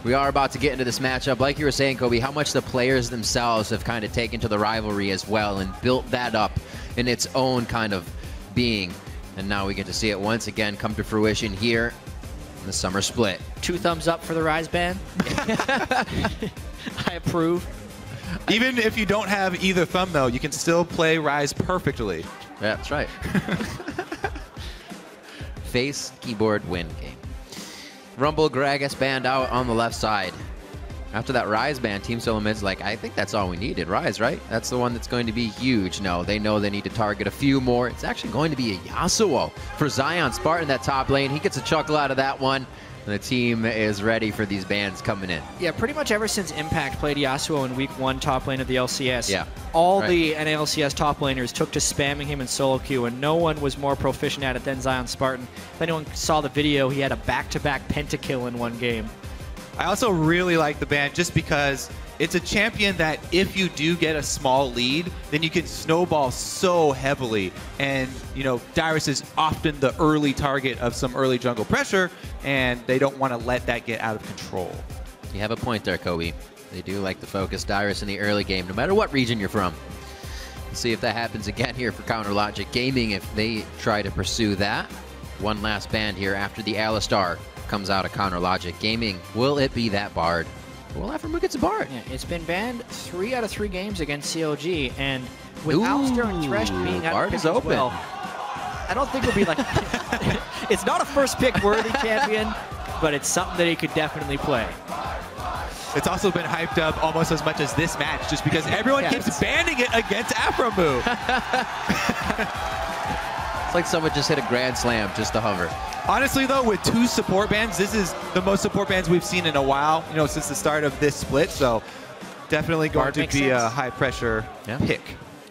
We are about to get into this matchup. Like you were saying, Kobe, how much the players themselves have kind of taken to the rivalry as well and built that up in its own kind of being. And now we get to see it once again come to fruition here in the summer split. 2 thumbs up for the Rise ban. I approve. Even if you don't have either thumb, though, you can still play Rise perfectly. Yeah, that's right. Face, keyboard, win game. Rumble, Gragas banned out on the left side. After that Rise ban, Team Solomid's like, I think that's all we needed. Rise, right? That's the one that's going to be huge. No, they know they need to target a few more. It's actually going to be a Yasuo for Zion Spartan, that top lane. He gets a chuckle out of that one. And the team is ready for these bans coming in. Yeah, pretty much ever since Impact played Yasuo in Week 1 top lane of the LCS, all the NALCS top laners took to spamming him in solo queue, and no one was more proficient at it than Zion Spartan. If anyone saw the video, he had a back-to-back pentakill in one game. I also really like the ban just because it's a champion that if you do get a small lead, then you can snowball so heavily. And, you know, Dyrus is often the early target of some early jungle pressure, and they don't want to let that get out of control. You have a point there, Kobe. They do like to focus Dyrus in the early game, no matter what region you're from. Let's see if that happens again here for Counter Logic Gaming if they try to pursue that. One last ban here after the Alistar comes out of Counter Logic Gaming. Will it be that Bard? Well, Afremu gets a Bard. Yeah, it's been banned 3 out of 3 games against CLG, and with Alistar and Thresh being out of pick as well, I don't think it'll be like... It's not a first pick worthy champion, but it's something that he could definitely play. It's also been hyped up almost as much as this match, just because everyone keeps banning it against Afremu. It's like someone just hit a grand slam just to hover. Honestly, though, with 2 support bans, this is the most support bans we've seen in a while, you know, since the start of this split. So definitely going to be a high-pressure pick.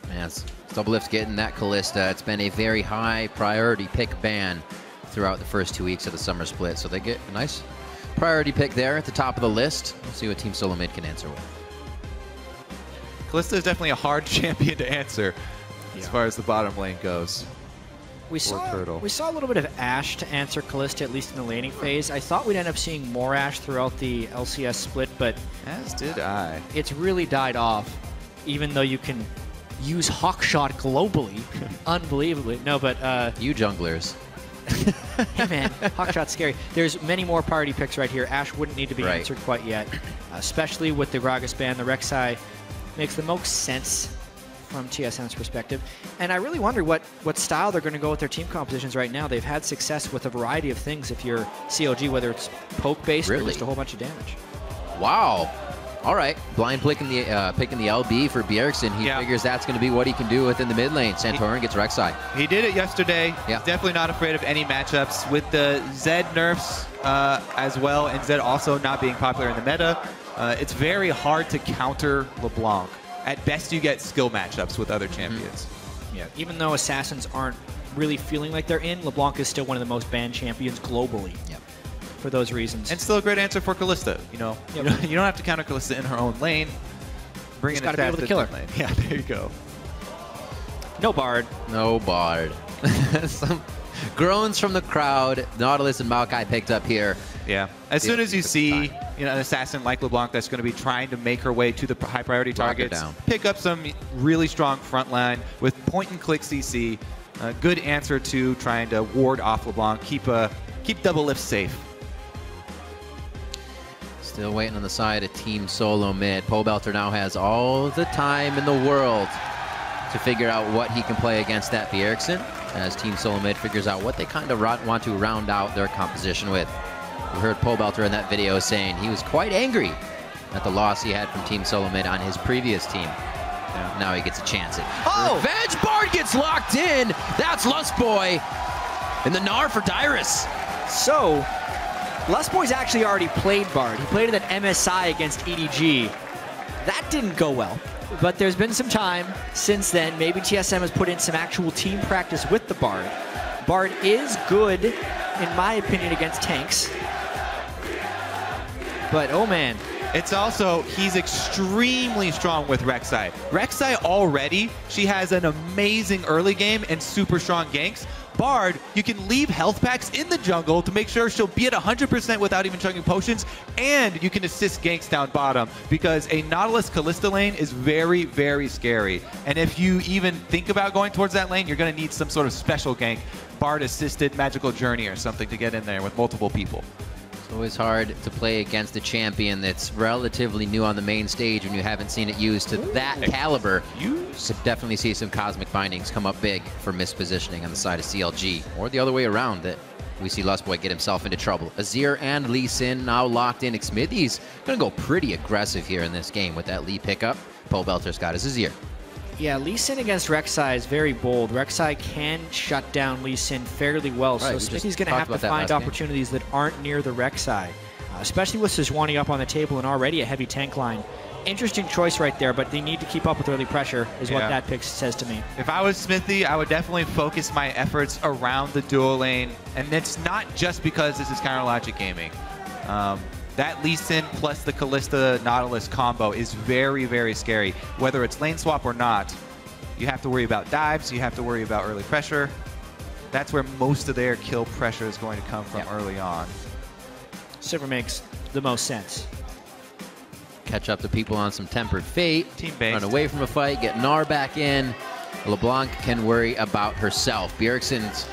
Yes, Doublelift's getting that Kalista. It's been a very high priority pick ban throughout the first 2 weeks of the summer split. So they get a nice priority pick there at the top of the list. We'll see what Team Solomid can answer with. Kalista is definitely a hard champion to answer as far as the bottom lane goes. We saw a little bit of Ashe to answer Kalista, at least in the laning phase. I thought we'd end up seeing more Ashe throughout the LCS split, but as did I. It's really died off, even though you can use Hawkshot globally. Unbelievably. No, but... you junglers. Hey, man. Hawkshot's scary. There's many more priority picks right here. Ashe wouldn't need to be answered quite yet, especially with the Gragas ban. The Rek'Sai makes the most sense from TSM's perspective. And I really wonder what style they're going to go with their team compositions right now. They've had success with a variety of things if you're CLG, whether it's poke-based or just a whole bunch of damage. Wow. All right. Blind picking the LB for Bjergsen. He figures that's going to be what he can do within the mid lane. Santorin gets Rek'Sai. He did it yesterday. He's definitely not afraid of any matchups. With the Zed nerfs as well, and Zed also not being popular in the meta, it's very hard to counter LeBlanc. At best, you get skill matchups with other champions. Yeah, even though Assassins aren't really feeling like they're in, LeBlanc is still one of the most banned champions globally. For those reasons. And still a great answer for Kalista. You know, you don't have to counter Kalista in her own lane. Bring in a be able to kill her. Lane. Yeah, there you go. No Bard. No Bard. Some groans from the crowd. Nautilus and Maokai picked up here. Yeah. As soon as you see an assassin like LeBlanc that's going to be trying to make her way to the high priority targets, pick up some really strong front line with point and click CC. A good answer to trying to ward off LeBlanc. Keep Doublelift safe. Still waiting on the side of Team Solomid. Pobelter now has all the time in the world to figure out what he can play against that Bjergsen, as Team Solomid figures out what they kind of want to round out their composition with. We heard Pobelter in that video saying he was quite angry at the loss he had from Team Solomid on his previous team. Now he gets a chance at Revenge Bard gets locked in. That's Lustboy and the Gnar for Dyrus. So Lustboy's actually already played Bard. He played it at MSI against EDG. That didn't go well, but there's been some time since then. Maybe TSM has put in some actual team practice with the Bard. Bard is good, in my opinion, against tanks. But, oh man. It's also, he's extremely strong with Rek'Sai. Rek'Sai already, she has an amazing early game and super strong ganks. Bard, you can leave health packs in the jungle to make sure she'll be at 100% without even chugging potions, and you can assist ganks down bottom, because a Nautilus Kalista lane is very, very scary. And if you even think about going towards that lane, you're going to need some sort of special gank, Bard-assisted Magical Journey or something to get in there with multiple people. It's always hard to play against a champion that's relatively new on the main stage when you haven't seen it used to that caliber. You could definitely see some Cosmic Bindings come up big for mispositioning on the side of CLG, or the other way around, that we see Lustboy get himself into trouble. Azir and Lee Sin now locked in. Xmithie's going to go pretty aggressive here in this game with that Lee pickup. Pobelter's got his Azir. Yeah, Lee Sin against Rek'Sai is very bold. Rek'Sai can shut down Lee Sin fairly well, so Xmithie's going to have to find opportunities that aren't near the Rek'Sai, especially with Sejuani up on the table and already a heavy tank line. Interesting choice right there, but they need to keep up with early pressure, is what that pick says to me. If I was Xmithie, I would definitely focus my efforts around the dual lane, and it's not just because this is Counter Logic Gaming. That Lee Sin plus the Kalista Nautilus combo is very, very scary. Whether it's lane swap or not, you have to worry about dives, you have to worry about early pressure. That's where most of their kill pressure is going to come from early on. Silver makes the most sense. Catch up to people on some Tempered Fate. Team-based. Run away from a fight, get Gnar back in. LeBlanc can worry about herself. Bjergsen's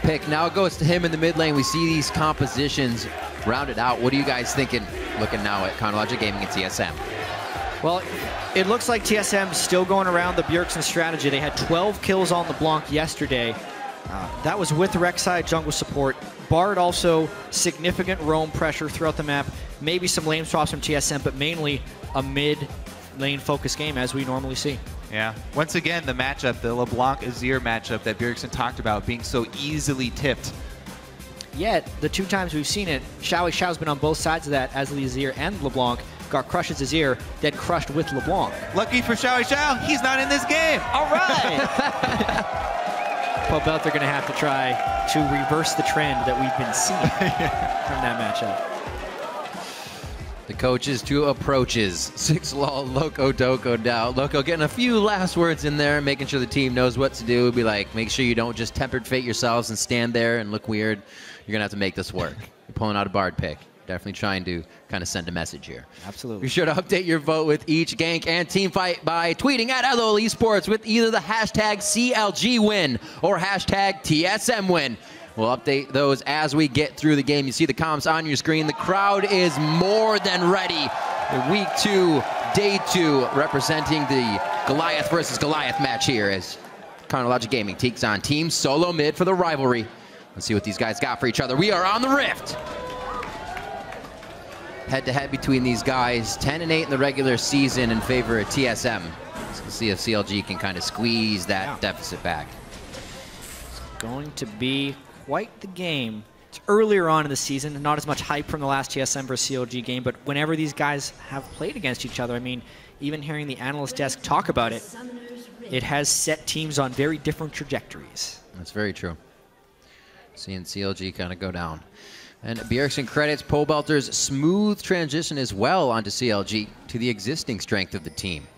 pick now goes to him in the mid lane. We see these compositions rounded out. What are you guys thinking looking now at Counter Logic Gaming and TSM? Well, it looks like TSM still going around the Bjergsen strategy. They had 12 kills on LeBlanc yesterday. That was with Rek'Sai jungle support. Bard also significant roam pressure throughout the map. Maybe some lane swaps from TSM, but mainly a mid lane focused game as we normally see. Yeah. Once again, the matchup, the LeBlanc-Azir matchup that Bjergsen talked about being so easily tipped. Yet, the two times we've seen it, Xiao's been on both sides of that as Azir and LeBlanc. Got crushed as Azir, then crushed with LeBlanc. Lucky for Xiao, he's not in this game. All right. Pobelter going to have to try to reverse the trend that we've been seeing from that matchup. The coaches to approaches. 6-lol, Loco Doco down. Loco getting a few last words in there, making sure the team knows what to do. Be like, make sure you don't just Tempered Fate yourselves and stand there and look weird. You're going to have to make this work. You're pulling out a Bard pick. Definitely trying to kind of send a message here. Absolutely. Be sure to update your vote with each gank and team fight by tweeting at LOL Esports with either the hashtag CLG win or hashtag TSM win. We'll update those as we get through the game. You see the comms on your screen. The crowd is more than ready. The Week 2, Day 2, representing the Goliath versus Goliath match here as Counter Logic Gaming takes on Team Solomid for the rivalry. Let's see what these guys got for each other. We are on the Rift. Head-to-head between these guys. 10-8 in the regular season in favor of TSM. Let's see if CLG can kind of squeeze that deficit back. It's going to be quite the game. It's earlier on in the season, not as much hype from the last TSM versus CLG game, but whenever these guys have played against each other, I mean, even hearing the analyst desk talk about it, it has set teams on very different trajectories. That's very true. Seeing CLG kind of go down. And Bjergsen credits Pobelter's smooth transition as well onto CLG to the existing strength of the team.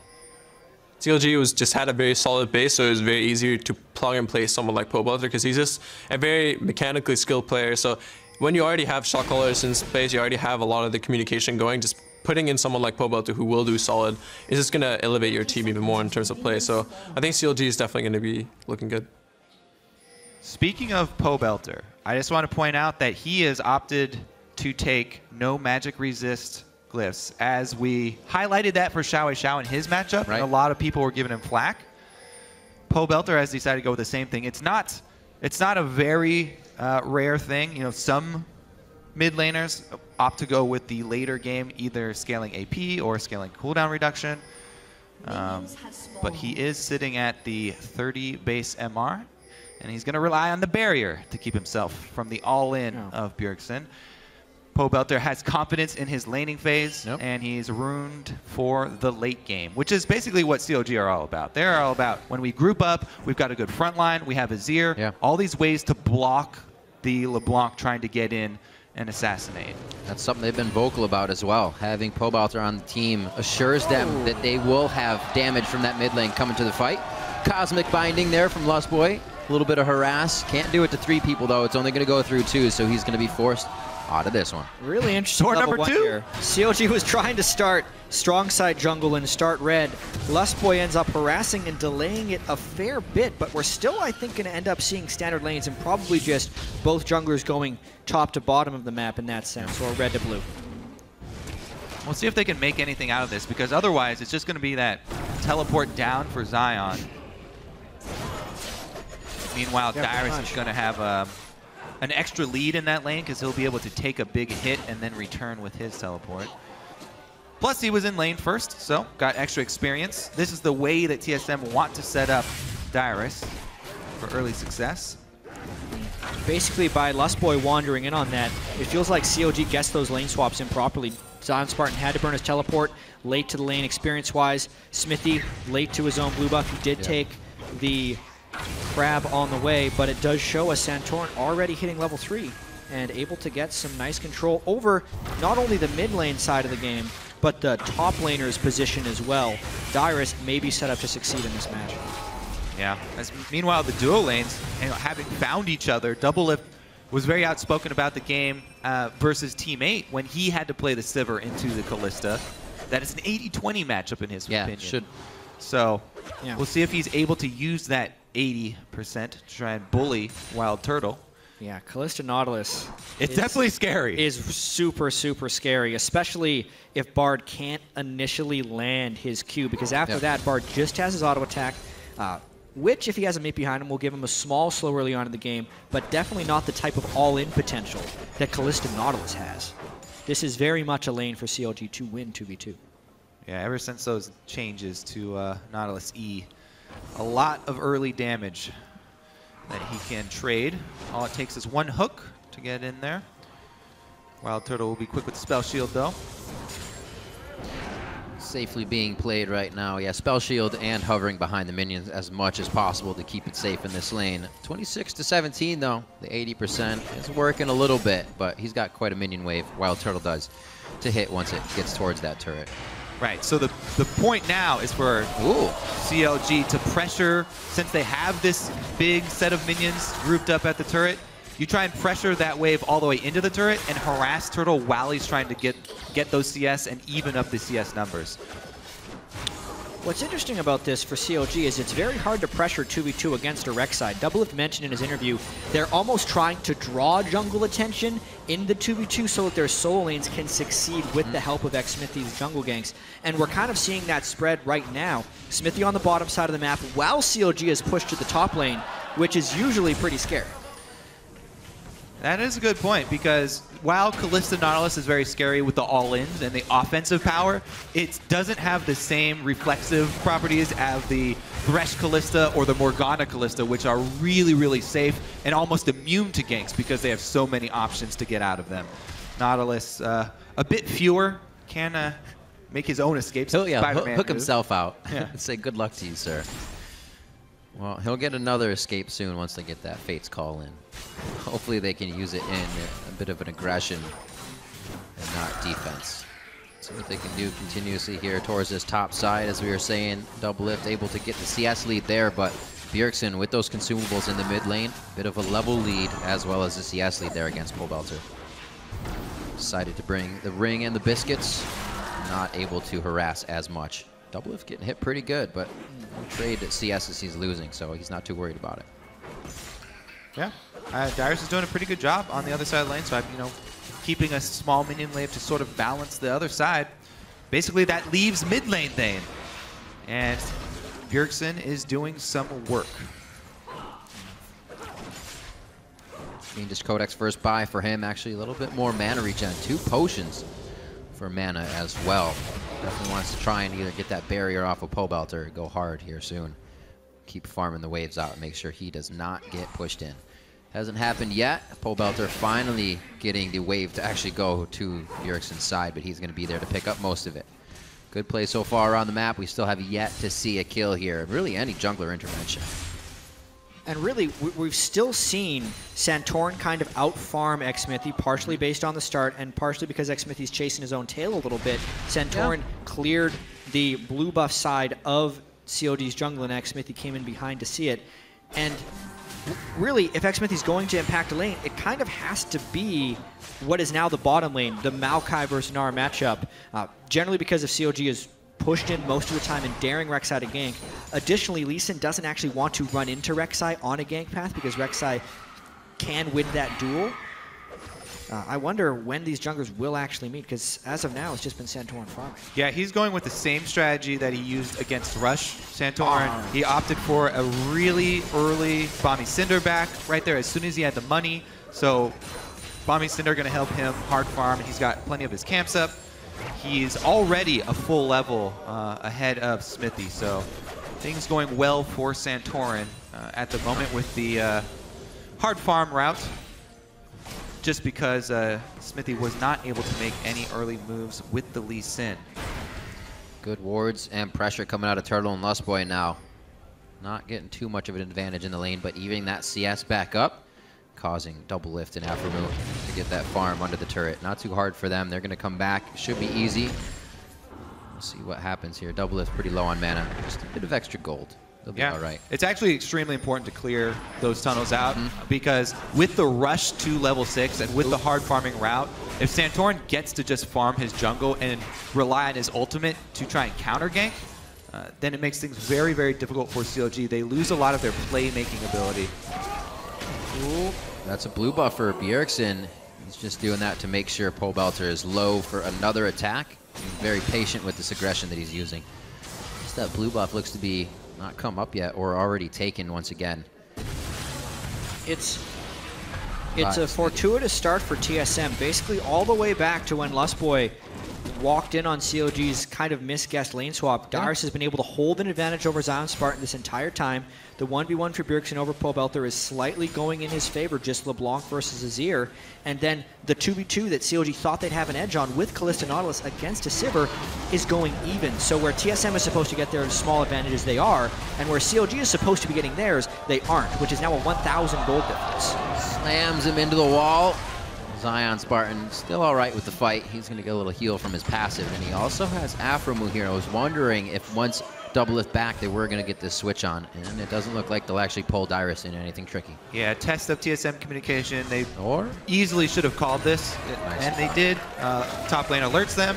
CLG just had a very solid base, so it was very easy to plug and play someone like Pobelter because he's just a very mechanically skilled player. So when you already have shot callers in space, you already have a lot of the communication going. Just putting in someone like Pobelter who will do solid is just going to elevate your team even more in terms of play. So I think CLG is definitely going to be looking good. Speaking of Pobelter, I just want to point out that he has opted to take no magic resist glyphs, as we highlighted that for Xiao in his matchup, and a lot of people were giving him flack. Pobelter has decided to go with the same thing. It's not a very rare thing. You know, some mid laners opt to go with the later game, either scaling AP or scaling cooldown reduction. But he is sitting at the 30 base MR. And he's going to rely on the barrier to keep himself from the all-in of Bjergsen. Pobelter has confidence in his laning phase, and he's ruined for the late game, which is basically what CLG are all about. They're all about when we group up, we've got a good front line, we have Azir, all these ways to block the LeBlanc trying to get in and assassinate. That's something they've been vocal about as well. Having Pobelter on the team assures them that they will have damage from that mid lane coming to the fight. Cosmic Binding there from Lustboy. A little bit of harass. Can't do it to 3 people, though. It's only going to go through 2, so he's going to be forced out of this one. Really interesting level 1 here. CLG was trying to start strong side jungle and start red. Lustboy ends up harassing and delaying it a fair bit, but we're still, I think, going to end up seeing standard lanes and probably just both junglers going top to bottom of the map in that sense, or red to blue. We'll see if they can make anything out of this, because otherwise it's just going to be that teleport down for Zion. Meanwhile, Dyrus is going to have an extra lead in that lane because he'll be able to take a big hit and then return with his teleport. Plus, he was in lane first, so got extra experience. This is the way that TSM want to set up Dyrus for early success. Basically, by Lustboy wandering in on that, it feels like CLG gets those lane swaps improperly. Zion Spartan had to burn his teleport late to the lane experience-wise. Smithy late to his own blue buff. He did take the crab on the way, but it does show us Santorin already hitting level 3 and able to get some nice control over not only the mid lane side of the game, but the top laner's position as well. Dyrus may be set up to succeed in this match. Yeah. Meanwhile, the duo lanes, having found each other, Doublelift was very outspoken about the game versus Team 8 when he had to play the Sivir into the Kalista. That is an 80-20 matchup in his opinion. So we'll see if he's able to use that 80% to try and bully Wild Turtle. Yeah, Kalista Nautilus. It's definitely scary. Is super, super scary, especially if Bard can't initially land his Q, because after that, Bard just has his auto attack, which, if he has a mate behind him, will give him a small slow early on in the game, but definitely not the type of all-in potential that Kalista Nautilus has. This is very much a lane for CLG to win 2v2. Yeah, ever since those changes to Nautilus E, a lot of early damage that he can trade. All it takes is one hook to get in there. Wild Turtle will be quick with Spell Shield, though. Safely being played right now. Yeah, Spell Shield and hovering behind the minions as much as possible to keep it safe in this lane. 26-17, though. The 80% is working a little bit, but he's got quite a minion wave, Wild Turtle does, to hit once it gets towards that turret. Right, so the point now is for CLG to pressure, since they have this big set of minions grouped up at the turret, you try and pressure that wave all the way into the turret and harass Turtle while he's trying to get those CS and even up the CS numbers. What's interesting about this for CLG is it's very hard to pressure 2v2 against a Rek'Sai. Doublelift mentioned in his interview they're almost trying to draw jungle attention in the 2v2 so that their solo lanes can succeed with the help of xSmithy's jungle ganks. And we're kind of seeing that spread right now. Smithy on the bottom side of the map while CLG is pushed to the top lane, which is usually pretty scary. That is a good point, because while Kalista Nautilus is very scary with the all-ins and the offensive power, it doesn't have the same reflexive properties as the Thresh Kalista or the Morgana Kalista, which are really, really safe and almost immune to ganks because they have so many options to get out of them. Nautilus, a bit fewer, can make his own escapes. Hook himself out and say, good luck to you, sir. Well, he'll get another escape soon once they get that Fate's Call in. Hopefully they can use it in a bit of an aggression and not defense. See what they can do continuously here towards this top side. As we were saying, Doublelift able to get the CS lead there, but Bjergsen with those consumables in the mid lane, bit of a level lead as well as the CS lead there against Pobelter. Decided to bring the ring and the biscuits, not able to harass as much. Doublelift getting hit pretty good, but trade at CS as he's losing, so he's not too worried about it. Yeah, Dyrus is doing a pretty good job on the other side of the lane, so keeping a small minion wave to sort of balance the other side. Basically, that leaves mid lane then. And Bjergsen is doing some work. Fiendish Codex first buy for him, actually a little bit more mana regen. 2 potions for mana as well. Definitely wants to try and either get that barrier off of Pobelter or go hard here soon. Keep farming the waves out and make sure he does not get pushed in. Hasn't happened yet. Pobelter finally getting the wave to actually go to Bjergsen's side, but he's going to be there to pick up most of it. Good play so far around the map. We still have yet to see a kill here. Really any jungler intervention. And really, we've still seen Santorin kind of out-farm xSmithy, partially based on the start, and partially because xSmithy's chasing his own tail a little bit. Santorin cleared the blue buff side of COD's jungle, and xSmithy came in behind to see it. And really, if Xsmithy's going to impact a lane, it kind of has to be what is now the bottom lane, the Maokai versus Nara matchup. Generally because if CLG is pushed in most of the time and daring Rek'Sai to gank. Additionally, Lee Sin doesn't actually want to run into Rek'Sai on a gank path because Rek'Sai can win that duel. I wonder when these junglers will actually meet, because as of now, it's just been Santorin farming. Yeah, he's going with the same strategy that he used against Rush Santorin. He opted for a really early Bomby Cinder back right there as soon as he had the money. So Bomby Cinder going to help him hard farm, and he's got plenty of his camps up. He's already a full level ahead of Smithy, so things going well for Santorin at the moment with the hard farm route, just because Smithy was not able to make any early moves with the Lee Sin. Good wards and pressure coming out of Turtle and Lustboy now. Not getting too much of an advantage in the lane, but evening that CS back up, causing double lift and Aframu to get that farm under the turret. Not too hard for them. They're going to come back. Should be easy. We'll see what happens here. Double lift pretty low on mana. Just a bit of extra gold. They'll be all right. It's actually extremely important to clear those tunnels out because with the rush to level 6 and with the hard farming route, if Santorin gets to just farm his jungle and rely on his ultimate to try and counter gank, then it makes things very, very difficult for CLG. They lose a lot of their playmaking ability. Ooh, that's a blue buff for Bjergsen. He's just doing that to make sure Pobelter is low for another attack. He's very patient with this aggression that he's using. Just that blue buff looks to be not come up yet or already taken once again. It's a fortuitous start for TSM, basically all the way back to when Lustboy walked in on CLG's kind of misguessed lane swap. Darius has been able to hold an advantage over Zion Spartan this entire time. The 1v1 for Bjergsen over Pobelter is slightly going in his favor, just LeBlanc versus Azir. And then the 2v2 that CLG thought they'd have an edge on with Kalista Nautilus against a Sivir is going even. So where TSM is supposed to get their small advantages, they are, and where CLG is supposed to be getting theirs, they aren't, which is now a 1,000 gold difference. Slams him into the wall. Zion Spartan still all right with the fight. He's going to get a little heal from his passive, and he also has Aframu here. I was wondering if once double lift back, they were going to get this switch on, and it doesn't look like they'll actually pull Dyrus into anything tricky. Yeah, test of TSM communication. They easily should have called this, and they did. Top lane alerts them,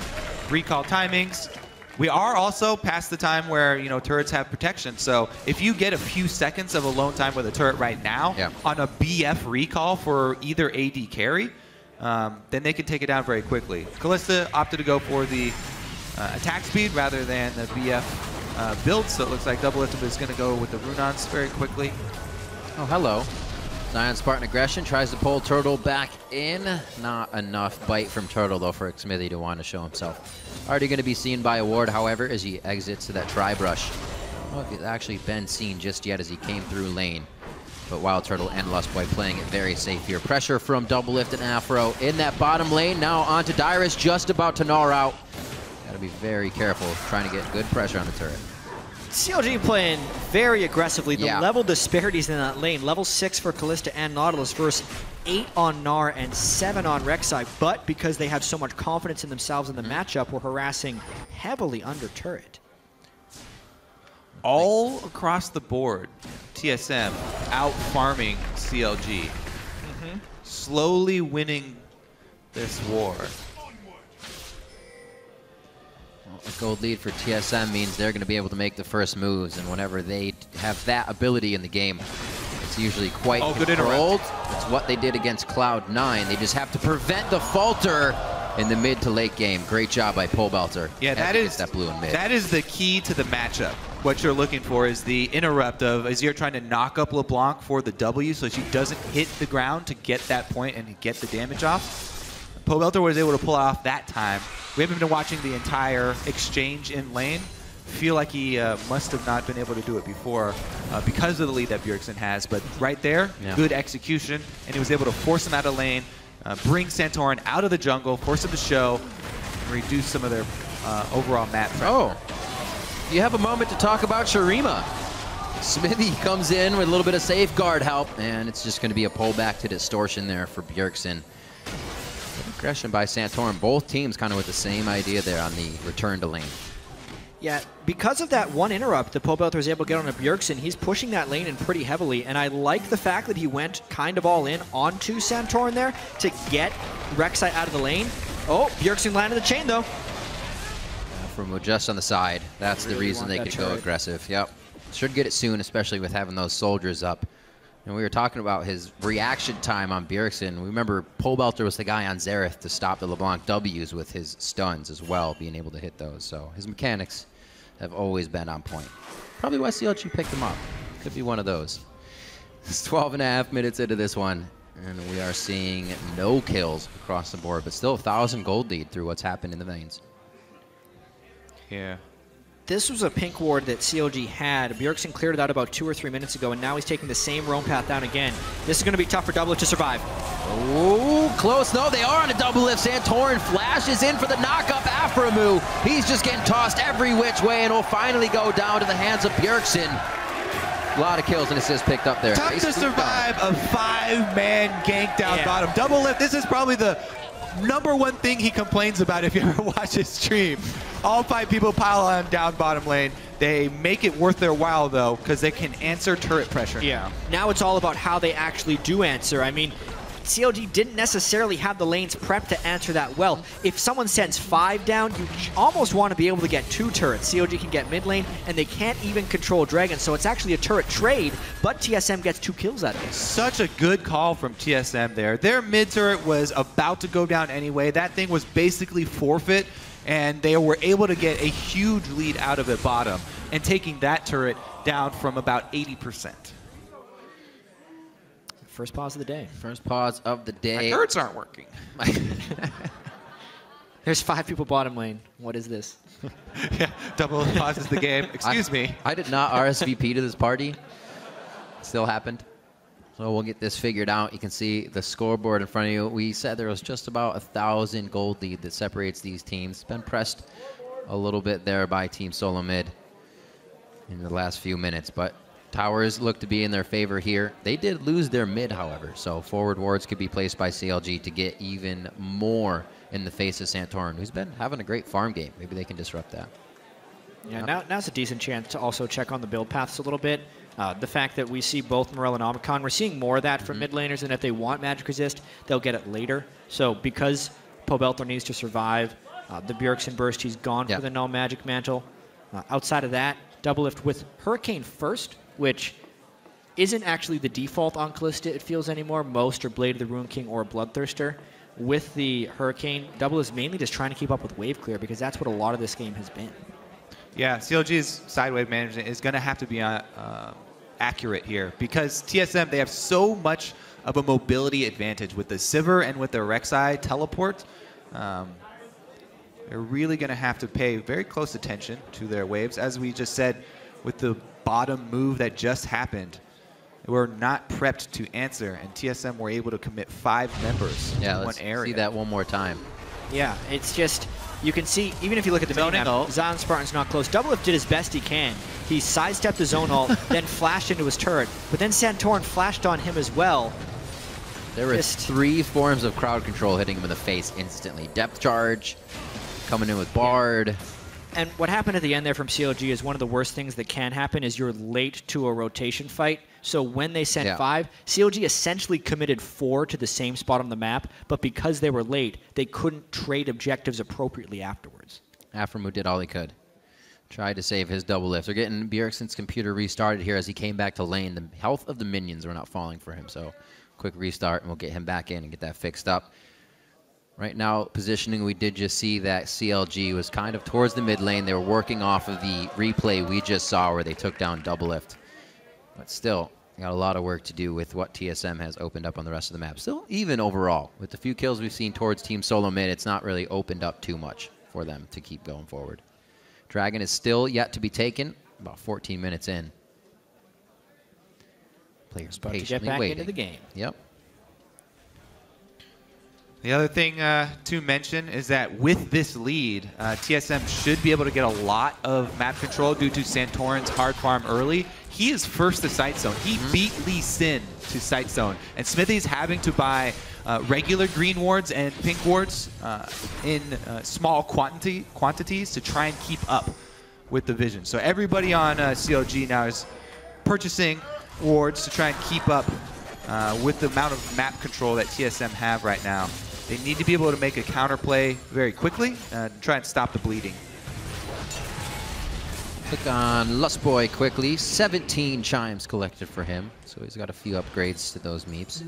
recall timings. We are also past the time where, you know, turrets have protection. So if you get a few seconds of alone time with a turret right now on a BF recall for either AD carry, then they can take it down very quickly. Kalista opted to go for the attack speed rather than the BF build, so it looks like Double Lift is going to go with the Runons very quickly. Oh, hello. Zion Spartan aggression tries to pull Turtle back in. Not enough bite from Turtle, though, for Xmithy to want to show himself. Already going to be seen by a ward, however, as he exits to that Tri-Brush. I don't know if he's actually been seen just yet as he came through lane. But Wild Turtle and Lustboy playing it very safe here. Pressure from Double Lift and Afro in that bottom lane. Now onto Dyrus, just about to gnaw out. Got to be very careful trying to get good pressure on the turret. CLG playing very aggressively. The level disparities in that lane. Level 6 for Kalista and Nautilus versus 8 on Gnar and 7 on Rek'Sai. But because they have so much confidence in themselves in the matchup, we're harassing heavily under turret. All across the board, TSM out farming CLG. Slowly winning this war. A gold lead for TSM means they're going to be able to make the first moves, and whenever they have that ability in the game, it's usually quite controlled. It's what they did against Cloud9. They just have to prevent the falter in the mid to late game. Great job by Pobelter. Yeah, that is that blue and mid. That is the key to the matchup. What you're looking for is the interrupt of Azir trying to knock up LeBlanc for the W so she doesn't hit the ground to get that point and get the damage off. Pobelter was able to pull off that time. We haven't been watching the entire exchange in lane. Feel like he must have not been able to do it before because of the lead that Bjergsen has. But right there, good execution, and he was able to force him out of lane, bring Santorin out of the jungle, force him to show, and reduce some of their overall map pressure. You have a moment to talk about Shurima. Smithy comes in with a little bit of safeguard help, and it's just going to be a pullback to distortion there for Bjergsen. Aggression by Santorin. Both teams kind of with the same idea there on the return to lane. Yeah, because of that one interrupt that Pobelter was able to get on a Bjergsen, he's pushing that lane in pretty heavily, and I like the fact that he went kind of all in onto Santorin there to get Rek'Sai out of the lane. Oh, Bjergsen landed the chain, though. From just on the side, that's the Really reason they want could that go turret. aggressive. Yep. Should get it soon, especially with having those soldiers up. And we were talking about his reaction time on Bjergsen. We remember Pobelter was the guy on Xerath to stop the LeBlanc W's with his stuns as well, being able to hit those. So his mechanics have always been on point. Probably why CLG picked him up. Could be one of those. It's 12.5 minutes into this one, and we are seeing no kills across the board, but still 1,000 gold lead through what's happened in the veins. Yeah. This was a pink ward that CLG had. Bjergsen cleared it out about 2 or 3 minutes ago, and now he's taking the same roam path down again. This is going to be tough for W2 to survive. Oh, close. No, they are on a double lift. Santorin flashes in for the knock-up. Aframu, he's just getting tossed every which way, and will finally go down to the hands of Bjergsen. A lot of kills and assists picked up there. Tough to survive a 5-man gank down bottom. Double lift, this is probably the #1 thing he complains about if you ever watch his stream. All 5 people pile on down bottom lane. They make it worth their while, though, because they can answer turret pressure. Yeah. Now it's all about how they actually do answer. I mean, CLG didn't necessarily have the lanes prepped to answer that well. If someone sends 5 down, you almost want to be able to get 2 turrets. CLG can get mid lane, and they can't even control Dragon, so it's actually a turret trade, but TSM gets 2 kills out of it. Such a good call from TSM there. Their mid turret was about to go down anyway. That thing was basically forfeit, and they were able to get a huge lead out of it bottom, and taking that turret down from about 80%. First pause of the day. First pause of the day. My turrets aren't working. There's 5 people bottom lane. What is this? Yeah, double pauses the game. Excuse me. I did not RSVP to this party. Still happened. So we'll get this figured out. You can see the scoreboard in front of you. We said there was just about 1,000 gold lead that separates these teams. Been pressed a little bit there by Team Solomid in the last few minutes, but towers look to be in their favor here. They did lose their mid, however, so forward wards could be placed by CLG to get even more in the face of Santorin, who's been having a great farm game. Maybe they can disrupt that. Yeah, now's a decent chance to also check on the build paths a little bit. The fact that we see both Morel and Omicron, we're seeing more of that from mid laners, and if they want magic resist, they'll get it later. So because Pobelter needs to survive the Bjergsen burst, he's gone for the no magic mantle. Outside of that, double lift with Hurricane first, which isn't actually the default on Callista, it feels anymore. Most are Blade of the Ruin King or Bloodthirster. With the Hurricane, double is mainly just trying to keep up with wave clear, because that's what a lot of this game has been. Yeah, CLG's side wave management is going to have to be accurate here, because TSM, they have so much of a mobility advantage with the Sivir and with the Rek'Sai teleport. They're really going to have to pay very close attention to their waves. As we just said, with the bottom move that just happened, we're not prepped to answer, and TSM were able to commit 5 members in one area. See that one more time. Yeah, it's just, you can see, even if you look at the main map, Zion Spartan's not close. Doublelift did as best he can. He sidestepped the zone ult, then flashed into his turret, but then Santorin flashed on him as well. There were 3 forms of crowd control hitting him in the face instantly. Depth charge, coming in with Bard. And what happened at the end there from CLG is one of the worst things that can happen is you're late to a rotation fight. So when they sent 5, CLG essentially committed 4 to the same spot on the map, but because they were late, they couldn't trade objectives appropriately afterwards. Aframu did all he could. Tried to save his double lift. They're getting Bjergsen's computer restarted here as he came back to lane. The health of the minions were not falling for him, so quick restart and we'll get him back in and get that fixed up. Right now, positioning, we did just see that CLG was kind of towards the mid lane. They were working off of the replay we just saw where they took down double lift. But still, got a lot of work to do with what TSM has opened up on the rest of the map. Still, even overall, with the few kills we've seen towards Team Solomid, it's not really opened up too much for them to keep going forward. Dragon is still yet to be taken, about 14 minutes in. Players about patiently to get back waiting. into the game. Yep. The other thing to mention is that with this lead, TSM should be able to get a lot of map control due to Santorin's hard farm early. He is first to sight zone. He beat Lee Sin to sight zone. And Smithy's having to buy regular green wards and pink wards in small quantities to try and keep up with the vision. So everybody on CLG now is purchasing wards to try and keep up with the amount of map control that TSM have right now. They need to be able to make a counterplay very quickly and try and stop the bleeding. Click on Lust Boy quickly. 17 chimes collected for him, so he's got a few upgrades to those meeps.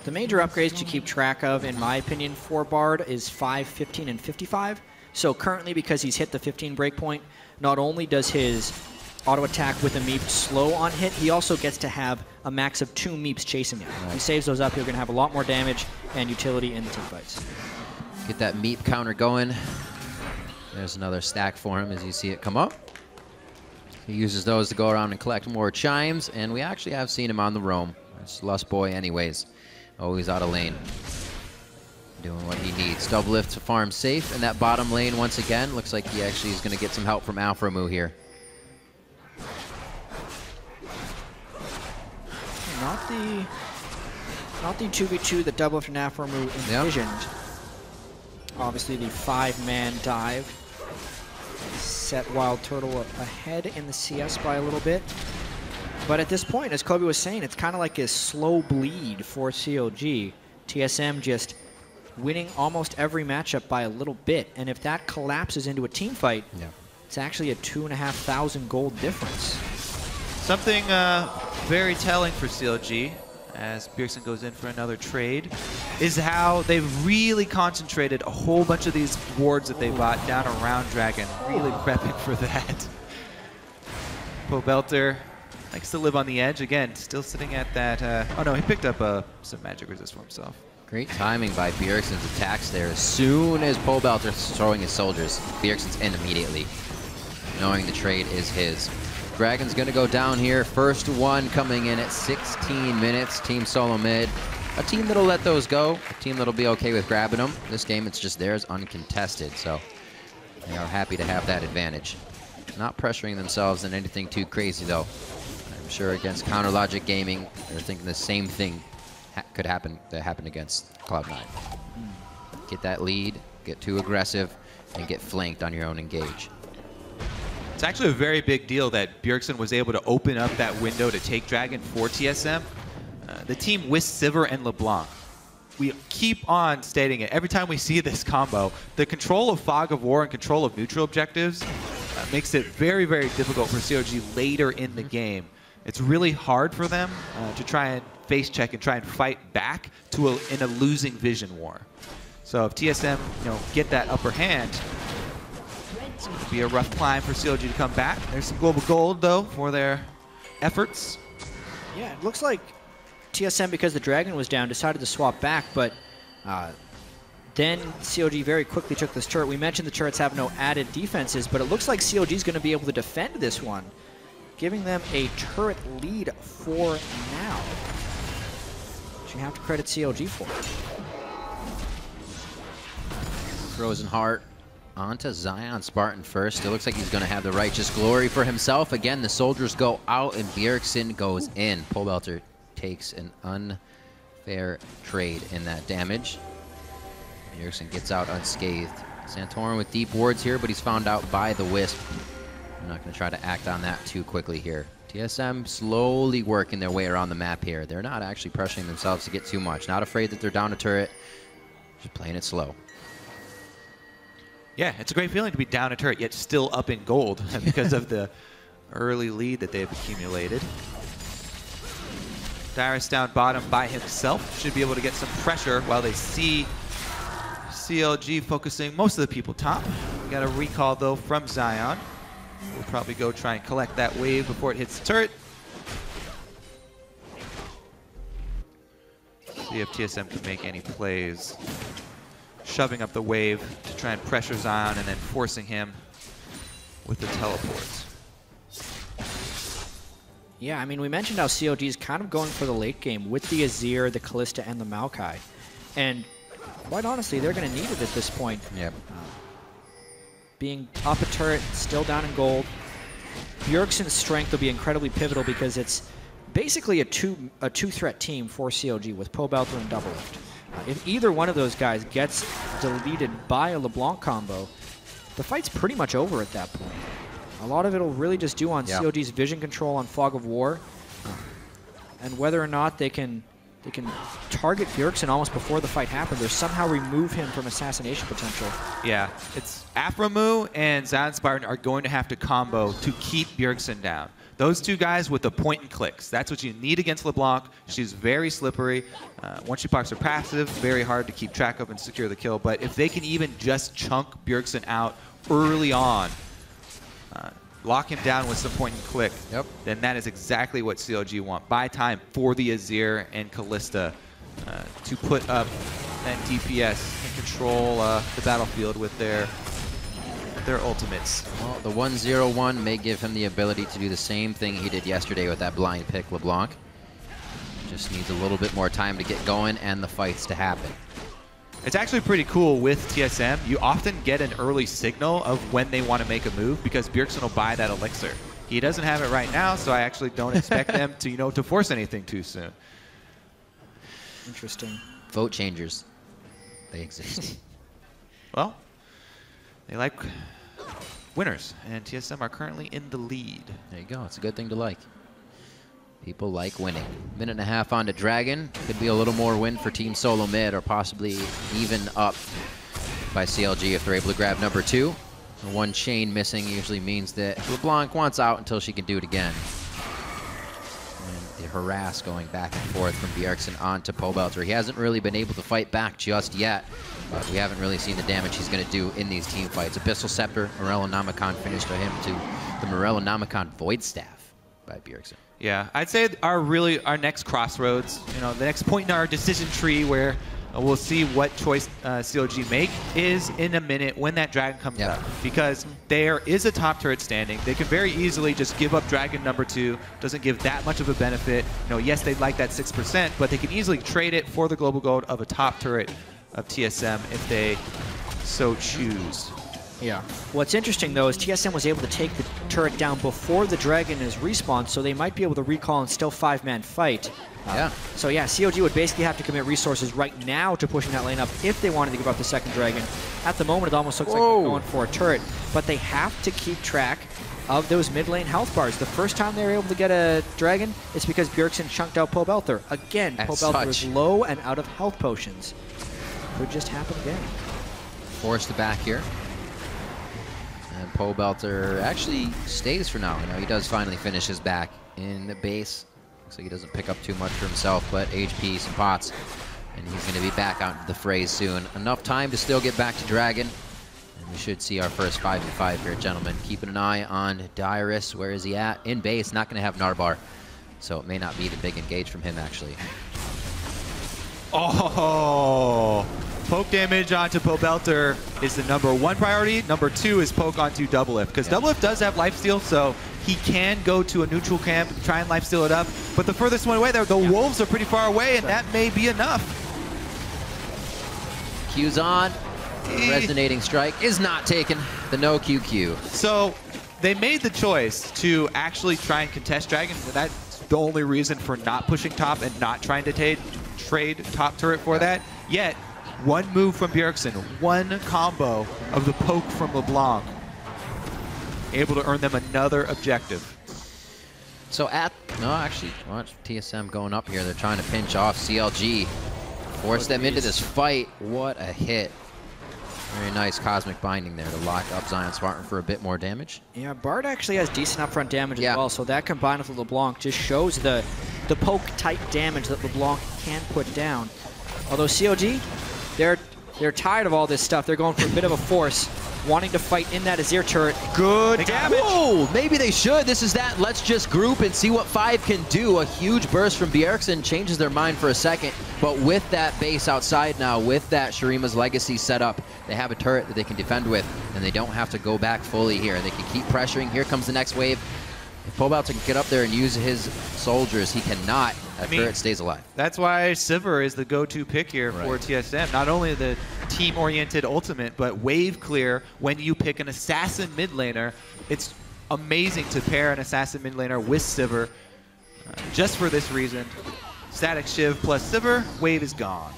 The major upgrades to keep track of, in my opinion, for Bard is 5, 15, and 55. So currently, because he's hit the 15 breakpoint, not only does his auto attack with a meep slow on hit, he also gets to have a max of 2 meeps chasing him. Right. He saves those up, you're going to have a lot more damage and utility in the team fights. Get that meep counter going. There's another stack for him as you see it come up. He uses those to go around and collect more chimes, and we actually have seen him on the roam. It's Lust Boy anyways. Always out of lane. Doing what he needs. Double lift to farm safe, and that bottom lane once again looks like he actually is going to get some help from Alframu here. Not the 2v2 that Double lift and Alframu envisioned. Yep. Obviously the 5-man dive set Wild Turtle ahead in the CS by a little bit. But at this point, as Kobe was saying, it's kind of like a slow bleed for CLG. TSM just winning almost every matchup by a little bit. And if that collapses into a team fight, it's actually a 2,500 gold difference. Something very telling for CLG, as Bjergsen goes in for another trade, is how they've really concentrated a whole bunch of these wards that they bought down around Dragon, really prepping for that. Pobelter likes to live on the edge. Again, still sitting at that, oh no, he picked up some magic resist for himself. Great timing by Bjergsen's attacks there. As soon as Pobelter's throwing his soldiers, Bjergsen's in immediately, knowing the trade is his. Dragon's going to go down here. First one coming in at 16 minutes. Team Solomid. A team that'll let those go. A team that'll be okay with grabbing them. This game, it's just theirs uncontested. So they are happy to have that advantage. Not pressuring themselves in anything too crazy, though. I'm sure against Counter Logic Gaming, they're thinking the same thing could happen that happened against Cloud9. Get that lead, get too aggressive, and get flanked on your own engage. It's actually a very big deal that Bjergsen was able to open up that window to take Dragon for TSM. The team with Sivir and LeBlanc. We keep on stating it. Every time we see this combo, the control of Fog of War and control of neutral objectives makes it very, very difficult for CLG later in the game. It's really hard for them to try and face check and try and fight back to in a losing vision war. So if TSM, get that upper hand, it's going to be a rough climb for CLG to come back. There's some global gold, though, for their efforts. Yeah, it looks like TSM, because the Dragon was down, decided to swap back, but then CLG very quickly took this turret. We mentioned the turrets have no added defenses, but it looks like CLG is going to be able to defend this one, giving them a turret lead for now, which you have to credit CLG for. Frozen Heart onto Zion Spartan first. It looks like he's going to have the Righteous Glory for himself. Again, the soldiers go out and Bjergsen goes in. Pobelter takes an unfair trade in that damage. Bjergsen gets out unscathed. Santorin with deep wards here, but he's found out by the Wisp. I'm not going to try to act on that too quickly here. TSM slowly working their way around the map here. They're not actually pressuring themselves to get too much. Not afraid that they're down a turret. Just playing it slow. Yeah, it's a great feeling to be down a turret, yet still up in gold because of the early lead that they've accumulated. Dyrus down bottom by himself. Should be able to get some pressure while they see CLG focusing most of the people top. We got a recall, though, from Zion. We'll probably go try and collect that wave before it hits the turret. See if TSM can make any plays. Shoving up the wave to try and pressure Zion and then forcing him with the teleports. Yeah, I mean, we mentioned how CLG is kind of going for the late game with the Azir, the Kalista, and the Maokai. And quite honestly, they're going to need it at this point. Yep. Being up a turret, still down in gold. Bjergsen's strength will be incredibly pivotal because it's basically a two-threat team for CLG with Pobelter and Double Lift. If either one of those guys gets deleted by a LeBlanc combo, the fight's pretty much over at that point. A lot of it will really just do on CLG's vision control on Fog of War, and whether or not they can target Bjergsen almost before the fight happens, or somehow remove him from assassination potential. Yeah, it's Aframu and Zion Spartan are going to have to combo to keep Bjergsen down. Those two guys with the point and clicks. That's what you need against LeBlanc. She's very slippery. Once she parks her passive, very hard to keep track of and secure the kill. But if they can even just chunk Bjergsen out early on, lock him down with some point and click, then that is exactly what CLG want. Buy time for the Azir and Kalista to put up that DPS and control the battlefield with their ultimates. Well, the 1-0-1 may give him the ability to do the same thing he did yesterday with that blind pick LeBlanc. Just needs a little bit more time to get going and the fights to happen. It's actually pretty cool with TSM. You often get an early signal of when they want to make a move because Bjergsen will buy that elixir. He doesn't have it right now, so I actually don't expect them to, to force anything too soon. Interesting. Vote changers. They exist. Well, they like winners, and TSM are currently in the lead. There you go. It's a good thing to like. People like winning. Minute and a half on to Dragon. Could be a little more win for Team Solomid, or possibly even up by CLG if they're able to grab number 2. The one chain missing usually means that LeBlanc wants out until she can do it again. And the harass going back and forth from Bjergsen onto Pobelter. He hasn't really been able to fight back just yet, but we haven't really seen the damage he's going to do in these team fights. Abyssal Scepter, Morellonomicon finished to him to the Morellonomicon Void Staff by Bjergsen. Yeah, I'd say our next crossroads, the next point in our decision tree where we'll see what choice CLG make is in a minute when that Dragon comes up. Because there is a top turret standing. They can very easily just give up Dragon number 2. Doesn't give that much of a benefit. Yes, they'd like that 6%, but they can easily trade it for the global gold of a top turret of TSM if they so choose. Yeah. What's interesting, though, is TSM was able to take the turret down before the Dragon is respawned, so they might be able to recall and still 5-man fight. So yeah, CLG would basically have to commit resources right now to pushing that lane up if they wanted to give up the second Dragon. At the moment, it almost looks like they're going for a turret, but they have to keep track of those mid lane health bars. The first time they were able to get a Dragon, it's because Bjergsen chunked out Pobelter. Again, Pobelter is low and out of health potions. Could just happen again. Forced to back here. And Pobelter actually stays for now. He does finally finish his back in the base. Looks like he doesn't pick up too much for himself, but HP, some pots, and he's going to be back out into the fray soon. Enough time to still get back to Dragon, and we should see our first 5v5 here, gentlemen. Keeping an eye on Dyrus. Where is he at? In base, not going to have Narbar, so it may not be the big engage from him, actually. Oh! Poke damage onto Pobelter is the #1 priority. #2 is poke onto Doublelift, because Doublelift does have lifesteal, so he can go to a neutral camp, try and lifesteal it up. But the furthest one away, the wolves are pretty far away, and that may be enough. Q's on. Resonating strike is not taken. The no QQ. So they made the choice to actually try and contest Dragon. That's the only reason for not pushing top and not trying to trade top turret for that. Yet, one move from Bjergsen, one combo of the poke from LeBlanc, able to earn them another objective. So actually, watch TSM going up here. They're trying to pinch off CLG, force them into this fight. What a hit. Very nice cosmic binding there to lock up Zion Spartan for a bit more damage. Yeah, Bard actually has decent upfront damage as well, so that combined with LeBlanc just shows the poke type damage that LeBlanc can put down. Although CLG, they're tired of all this stuff. They're going for a bit of a force, wanting to fight in that Azir turret. Good damage. Whoa, maybe they should. This is that let's just group and see what 5 can do. A huge burst from Bjergsen changes their mind for a second, but with that base outside now, with that Shurima's Legacy set up, they have a turret that they can defend with, and they don't have to go back fully here. They can keep pressuring. Here comes the next wave. If Pobelter can get up there and use his soldiers, he cannot. That turret stays alive. That's why Sivir is the go-to pick here for TSM. Not only the team-oriented ultimate, but wave clear when you pick an assassin mid laner. It's amazing to pair an assassin mid laner with Sivir. Just for this reason, Static Shiv plus Sivir, wave is gone.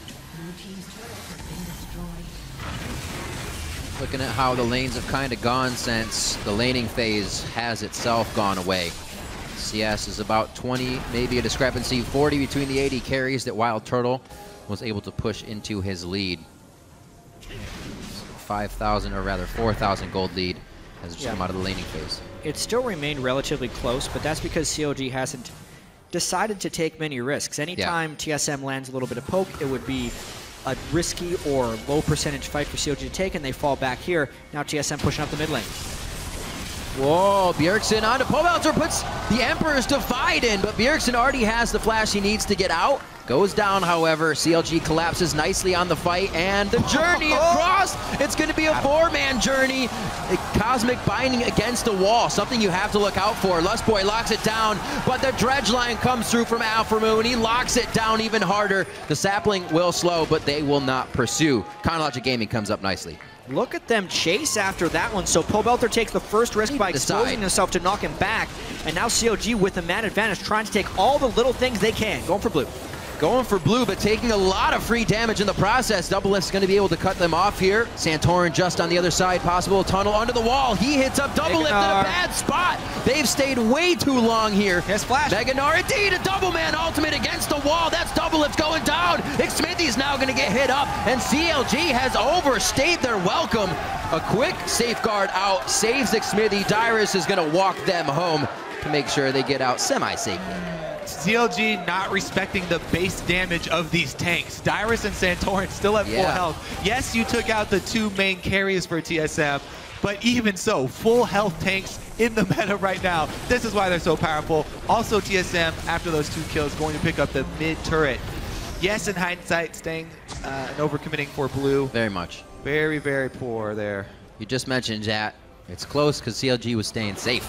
Looking at how the lanes have kind of gone since the laning phase has itself gone away. CS is about 20, maybe a discrepancy, 40 between the 80 carries that Wild Turtle was able to push into his lead. 5,000, or rather 4,000 gold lead has just come out of the laning phase. It still remained relatively close, but that's because CLG hasn't decided to take many risks. Anytime TSM lands a little bit of poke, it would be a risky or low percentage fight for CLG to take, and they fall back here. Now TSM pushing up the mid lane. Whoa, Bjergsen onto Pobelter, puts the Emperor's Divide in, but Bjergsen already has the flash he needs to get out. Goes down, however. CLG collapses nicely on the fight, and the journey across, it's going to be a 4-man journey. A cosmic binding against the wall, something you have to look out for. Lustboy locks it down, but the dredge line comes through from Alpha Moon. He locks it down even harder. The sapling will slow, but they will not pursue. Chronologic Gaming comes up nicely. Look at them chase after that one. So Pobelter takes the first risk by exposing himself to knock him back. And now CLG with the man advantage trying to take all the little things they can. Going for blue. Going for blue, but taking a lot of free damage in the process. Doublelift's going to be able to cut them off here. Santorin just on the other side. Possible tunnel under the wall. He hits up Doublelift in a bad spot. They've stayed way too long here. Yes, flash. Meganar, indeed, a double man ultimate against the wall. That's Doublelift going down. Xmithy's now going to get hit up, and CLG has overstayed their welcome. A quick safeguard out saves Xmithy. Dyrus is going to walk them home to make sure they get out semi-safely. CLG not respecting the base damage of these tanks. Dyrus and Santorin still at full health. Yes, you took out the 2 main carries for TSM, but even so, full health tanks in the meta right now. This is why they're so powerful. Also, TSM, after those 2 kills, going to pick up the mid turret. Yes, in hindsight, staying and overcommitting for blue. Very much. Very, very poor there. You just mentioned that. It's close because CLG was staying safe.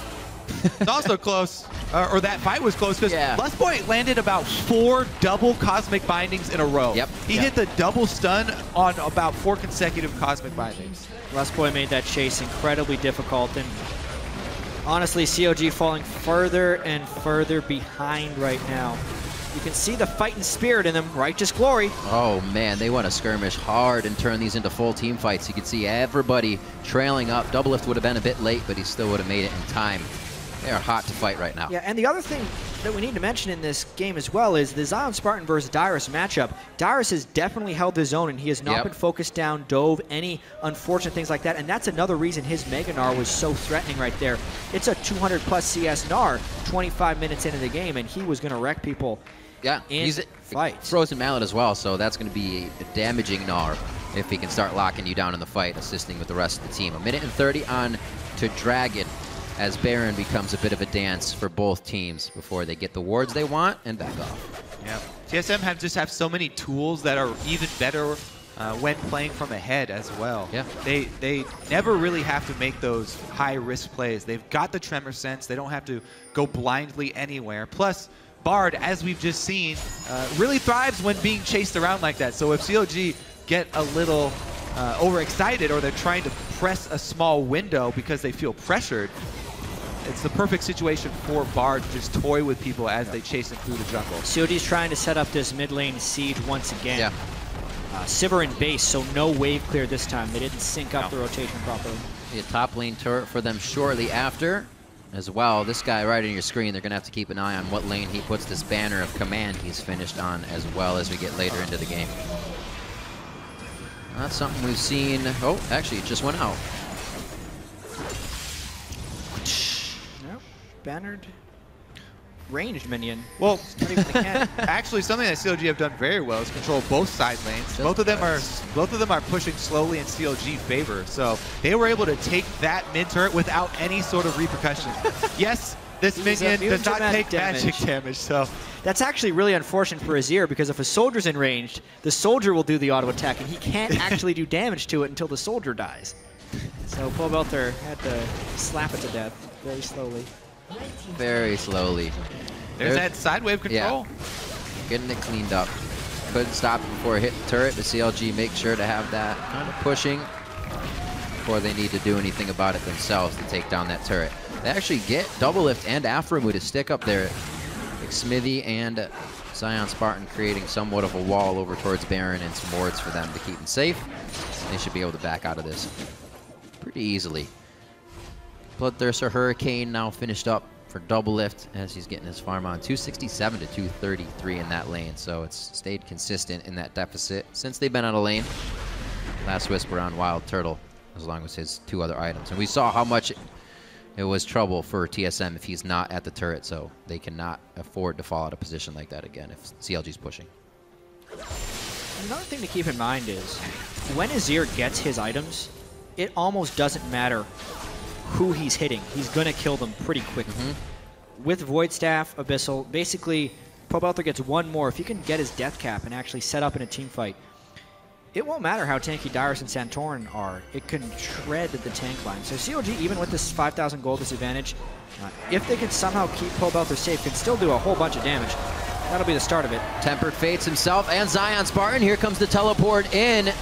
It's also close, or that fight was close, because Lustboy landed about 4 double cosmic bindings in a row. Yep. He hit the double stun on about 4 consecutive cosmic bindings. Lustboy made that chase incredibly difficult, and honestly, CLG falling further and further behind right now. You can see the fighting spirit in them, righteous glory. Oh man, they want to skirmish hard and turn these into full team fights. You can see everybody trailing up. Doublelift would have been a bit late, but he still would have made it in time. They are hot to fight right now. Yeah, and the other thing that we need to mention in this game as well is the Zion Spartan versus Dyrus matchup. Dyrus has definitely held his own, and he has not been focused down, dove, any unfortunate things like that, and that's another reason his Mega Gnar was so threatening right there. It's a 200+ CS Gnar 25 minutes into the game, and he was going to wreck people. Yeah, he's fights. Frozen Mallet as well, so that's going to be a damaging Gnar if he can start locking you down in the fight, assisting with the rest of the team. 1:30 on to Dragon, as Baron becomes a bit of a dance for both teams before they get the wards they want and back off. Yeah, TSM just have so many tools that are even better when playing from ahead as well. Yeah. They never really have to make those high-risk plays. They've got the tremor sense. They don't have to go blindly anywhere. Plus, Bard, as we've just seen, really thrives when being chased around like that. So if CLG get a little overexcited, or they're trying to press a small window because they feel pressured, it's the perfect situation for Bard to just toy with people as they chase him through the jungle. COD's trying to set up this mid lane siege once again. Yeah. Sivir in base, so no wave clear this time. They didn't sync up the rotation properly. A top lane turret for them shortly after as well. This guy right on your screen, they're going to have to keep an eye on what lane he puts this banner of command he's finished on as well as we get later into the game. That's something we've seen. Oh, actually, it just went out. Yep. Bannered. Ranged minion. Well, actually, something that CLG have done very well is control both side lanes. Both of them are pushing slowly in CLG favor. So they were able to take that mid turret without any sort of repercussion. Yes, this minion does not take magic damage. So that's actually really unfortunate for Azir, because if a soldier's in range, the soldier will do the auto attack, and he can't actually do damage to it until the soldier dies. So Pobelter had to slap it to death very slowly. Very slowly. There's that side wave control. Yeah. Getting it cleaned up. Couldn't stop it before it hit the turret. The CLG make sure to have that kind of pushing before they need to do anything about it themselves to take down that turret. They actually get Doublelift and Aframu to stick up there. Xmithy and Zion Spartan creating somewhat of a wall over towards Baron and some wards for them to keep them safe. They should be able to back out of this. pretty easily. Bloodthirster Hurricane now finished up for double lift as he's getting his farm on. 267 to 233 in that lane, so it's stayed consistent in that deficit since they've been out of lane. Last Whisper on Wild Turtle, as long as his 2 other items. And we saw how much it was trouble for TSM if he's not at the turret, so they cannot afford to fall out of position like that again if CLG's pushing. Another thing to keep in mind is when Azir gets his items, it almost doesn't matter who he's hitting. He's going to kill them pretty quickly. With Void Staff, Abyssal, basically, Pobelter gets 1 more. If he can get his death cap and actually set up in a team fight, it won't matter how tanky Dyrus and Santorin are. It can shred the tank line. So CLG, even with this 5,000 gold disadvantage, if they can somehow keep Pobelter safe, can still do a whole bunch of damage. That'll be the start of it. Tempered Fates himself and Zion Spartan. Here comes the teleport in.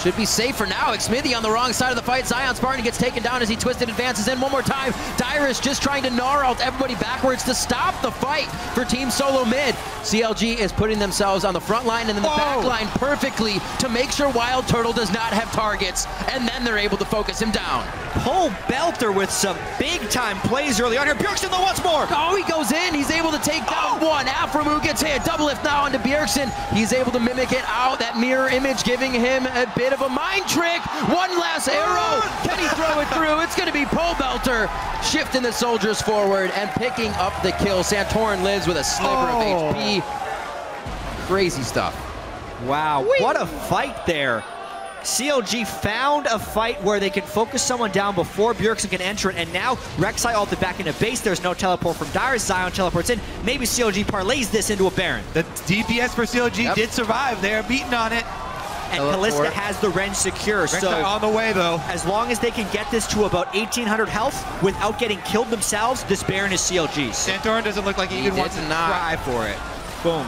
Should be safe for now. Xmithy on the wrong side of the fight. Zion Spartan gets taken down as he twisted advances in one more time. Dyrus just trying to gnaw out everybody backwards to stop the fight for Team Solomid. CLG is putting themselves on the front line and in the back line perfectly to make sure Wild Turtle does not have targets, and then they're able to focus him down. Pobelter with some big-time plays early on here. Bjergsen though once more. Oh, he goes in. He's able to take down one. Aframu gets hit. Double lift now onto Bjergsen. He's able to mimic it out. That mirror image giving him a bit of a mind trick. One last arrow. Can he throw it through? It's going to be Pobelter shifting the soldiers forward and picking up the kill. Santorin lives with a sliver of HP. Crazy stuff. Wow, what a fight there. CLG found a fight where they can focus someone down before Bjergsen can enter it, and now Rek'Sai ulted back into base. There's no teleport from Dyrus. Zion teleports in. Maybe CLG parlays this into a Baron. The DPS for CLG did survive. They're beating on it. And Kalista has the Ren secure. Rek'Sai so on the way, though. As long as they can get this to about 1,800 health without getting killed themselves, this Baron is CLG's. Santorin doesn't look like he even wants to try for it. Boom.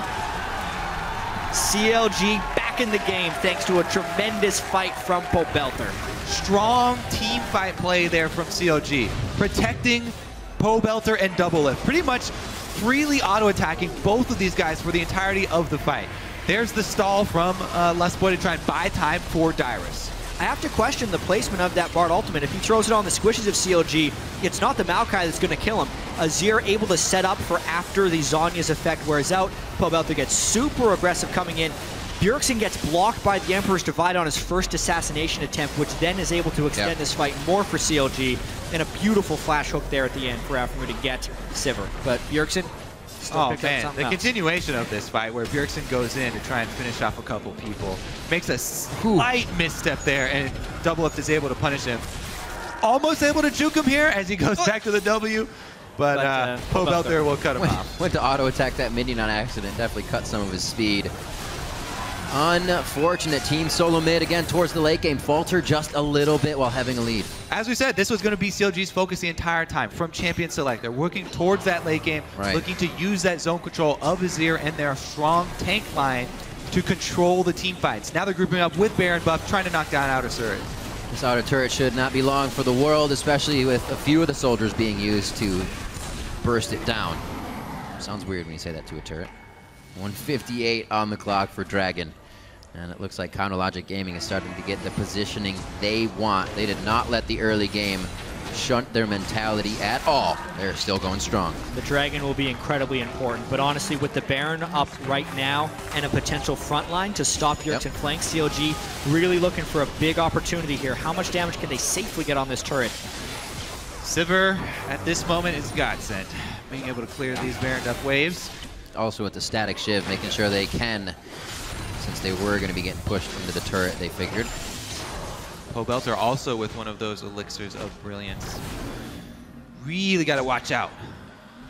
CLG back in the game thanks to a tremendous fight from Pobelter. Strong team fight play there from CLG. Protecting Pobelter and Double Lift. Pretty much freely auto-attacking both of these guys for the entirety of the fight. There's the stall from Lustboy to try and buy time for Dyrus. I have to question the placement of that Bard ultimate. If he throws it on the squishes of CLG, it's not the Maokai that's going to kill him. Azir able to set up for after the Zhonya's effect wears out. Pobelter gets super aggressive coming in. Bjergsen gets blocked by the Emperor's Divide on his first assassination attempt, which then is able to extend this fight more for CLG. And a beautiful flash hook there at the end for Aframu to get Sivir. But Bjergsen still picked up something else. Continuation of this fight where Bjergsen goes in to try and finish off a couple people. Makes a slight misstep there, and Double Lift is able to punish him. Almost able to juke him here as he goes back to the W, but Pobelter will cut him off. Went to auto-attack that minion on accident. Definitely cut some of his speed. Unfortunate. Team Solomid again towards the late game. Falter just a little bit while having a lead. As we said, this was going to be CLG's focus the entire time from champion select. They're working towards that late game, looking to use that zone control of Azir and their strong tank line to control the team fights. Now they're grouping up with Baron buff, trying to knock down outer turret. This outer turret should not be long for the world, especially with a few of the soldiers being used to burst it down. Sounds weird when you say that to a turret. 158 on the clock for Dragon. And it looks like Counterlogic Gaming is starting to get the positioning they want. They did not let the early game shunt their mentality at all. They're still going strong. The Dragon will be incredibly important, but honestly, with the Baron up right now and a potential front line to stop Bjergsen flank, CLG really looking for a big opportunity here. How much damage can they safely get on this turret? Sivir, at this moment, is godsend. Being able to clear these Baron Duff waves. Also with the static shiv, making sure they can, since they were going to be getting pushed into the turret, they figured. Pobelter also with one of those elixirs of brilliance. Really got to watch out.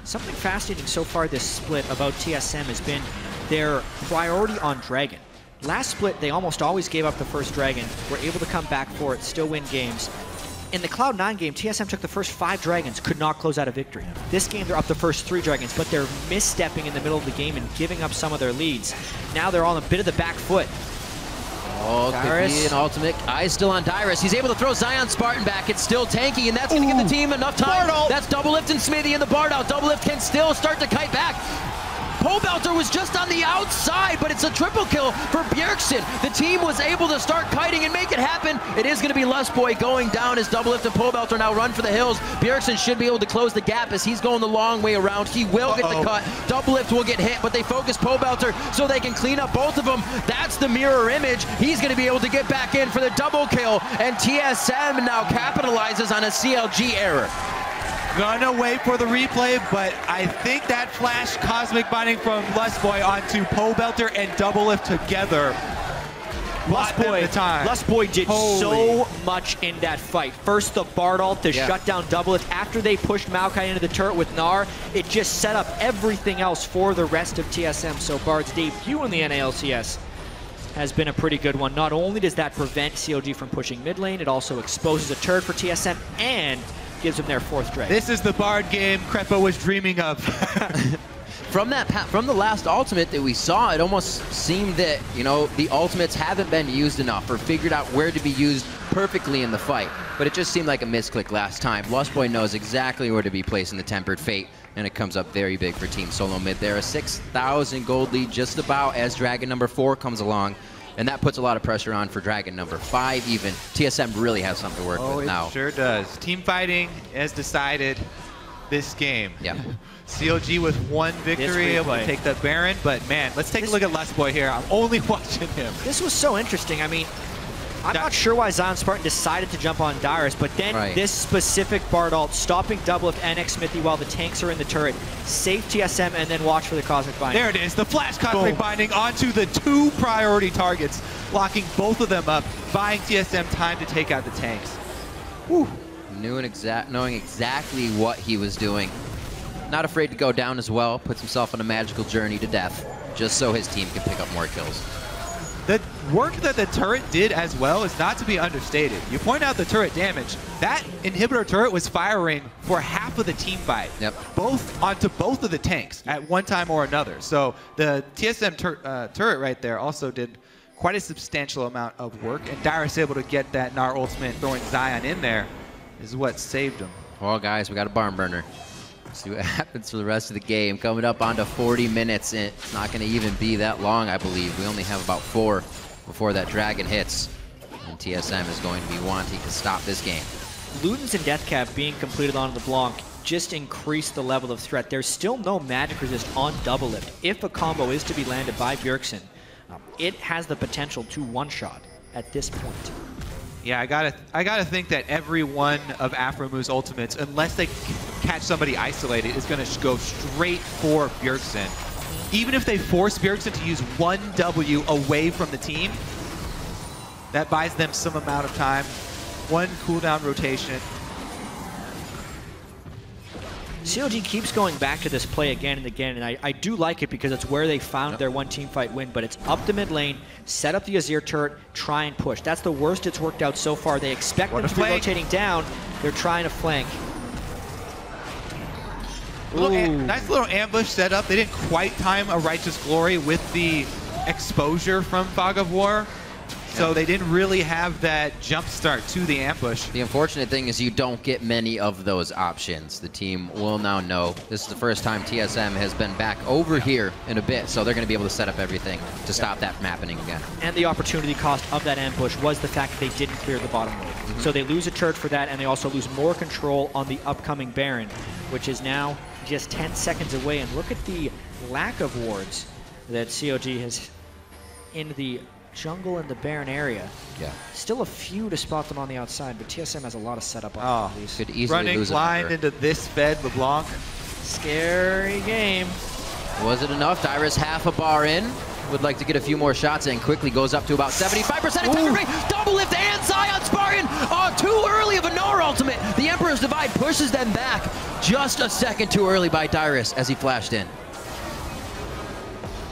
Something fascinating so far this split about TSM has been their priority on Dragon. Last split, they almost always gave up the first Dragon, were able to come back for it, still win games. In the Cloud9 game, TSM took the first 5 Dragons, could not close out a victory. This game, they're up the first 3 Dragons, but they're misstepping in the middle of the game and giving up some of their leads. Now they're on a bit of the back foot. Oh, could be an ultimate. Eyes still on Dyrus. He's able to throw Zion Spartan back. It's still tanky, and that's going to give the team enough time. That's Double Lift and Smithy in the Bard out. Double Lift can still start to kite back. Pobelter was just on the outside, but it's a triple kill for Bjergsen. The team was able to start kiting and make it happen. It is going to be Lustboy going down as Doublelift and Pobelter now run for the hills. Bjergsen should be able to close the gap as he's going the long way around. He will get the cut. Doublelift will get hit, but they focus Pobelter so they can clean up both of them. That's the mirror image. He's going to be able to get back in for the double kill, and TSM now capitalizes on a CLG error. Gonna wait for the replay, but I think that flash cosmic binding from Lustboy onto Pobelter and Doublelift together. Lustboy did so much in that fight. First, the Bard ult to shut down Doublelift. After they pushed Maokai into the turret with Gnar, it just set up everything else for the rest of TSM. So Bard's debut in the NALCS has been a pretty good one. Not only does that prevent CLG from pushing mid lane, it also exposes a turret for TSM and gives them their 4th drag. This is the Bard game Crepa was dreaming of. From the last ultimate that we saw, it almost seemed that, you know, the ultimates haven't been used enough or figured out where to be used perfectly in the fight. But it just seemed like a misclick last time. Lustboy knows exactly where to be placing the Tempered Fate, and it comes up very big for Team Solomid. They're a 6,000 gold lead just about as Dragon number 4 comes along. And that puts a lot of pressure on for Dragon number 5 even. TSM really has something to work with now. It sure does. Team fighting has decided this game. Yeah. CLG with 1 victory, able to take the Baron. But man, let's take a look at Lustboy here. I'm only watching him. This was so interesting. I mean, I'm not sure why Zion Spartan decided to jump on Dyrus, but then this specific Bard ult, stopping Doublelift and Xmithy while the tanks are in the turret, save TSM, and then watch for the Cosmic Binding. There it is, the Flash Cosmic Binding onto the 2 priority targets, locking both of them up, buying TSM time to take out the tanks. Whew. Knowing exactly what he was doing. Not afraid to go down as well, puts himself on a magical journey to death, just so his team can pick up more kills. The work that the turret did as well is not to be understated. You point out the turret damage. That inhibitor turret was firing for half of the team fight. Yep. Onto both of the tanks at one time or another. So the TSM turret right there also did quite a substantial amount of work. And Dyrus able to get that Gnar ultimate, throwing Zion in there, is what saved him. Well, guys, we got a barn burner. See what happens for the rest of the game. Coming up onto 40 minutes. It's not going to even be that long, I believe. We only have about 4 before that Dragon hits. And TSM is going to be wanting to stop this game. Ludens and Deathcap being completed onto the Blanc just increased the level of threat. There's still no magic resist on Doublelift. If a combo is to be landed by Bjergsen, it has the potential to one-shot at this point. Yeah, I gotta think that every one of Afromu's ultimates, unless they catch somebody isolated, is gonna go straight for Bjergsen. Even if they force Bjergsen to use 1 W away from the team, that buys them some amount of time. 1 cooldown rotation. CLG keeps going back to this play again and again, and I do like it because it's where they found their 1 team fight win, but it's up the mid lane, set up the Azir turret, try and push. That's the worst it's worked out so far. They expect them to be rotating down. They're trying to flank. Nice little ambush set up. They didn't quite time a Righteous Glory with the exposure from Fog of War. So they didn't really have that jump start to the ambush. The unfortunate thing is you don't get many of those options. The team will now know. This is the first time TSM has been back over here in a bit, so they're going to be able to set up everything to stop that from happening again. And the opportunity cost of that ambush was the fact that they didn't clear the bottom wave. So they lose a turret for that, and they also lose more control on the upcoming Baron, which is now just 10 seconds away. And look at the lack of wards that CLG has in the jungle and the Baron area. Yeah. Still a few to spot them on the outside, but TSM has a lot of setup on these. Could easily running lose blind into this fed LeBlanc. Scary game. Was it enough? Dyrus half a bar in. Would like to get a few more shots in. Quickly goes up to about 75% attack rate. Doublelift and Zion Spartan. Oh, too early of a Gnar ultimate. The Emperor's Divide pushes them back just a second too early by Dyrus as he flashed in.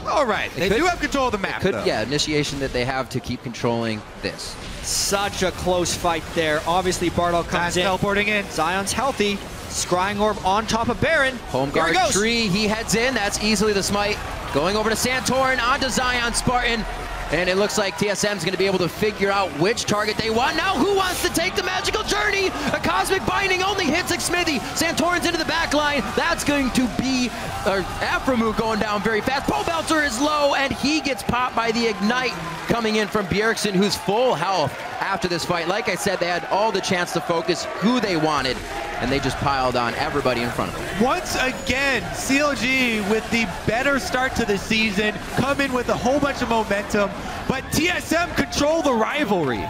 All right, they do have control of the map, though. Yeah, initiation that they have to keep controlling this. Such a close fight there. Obviously, Bardock comes in. Teleporting in. Zion's healthy. Scrying Orb on top of Baron. Home guard tree, he heads in. That's easily the smite. Going over to Santorin, onto Zion Spartan. And it looks like TSM's going to be able to figure out which target they want. Now, who wants to take the magical journey? A Cosmic Binding only hits Smithy. Santorin's into the back line. That's going to be Aframu going down very fast. Pobelter is low, and he gets popped by the Ignite coming in from Bjergsen, who's full health after this fight. Like I said, they had all the chance to focus who they wanted, and they just piled on everybody in front of them. Once again, CLG with the better start to the season, come in with a whole bunch of momentum, but TSM control the rivalry.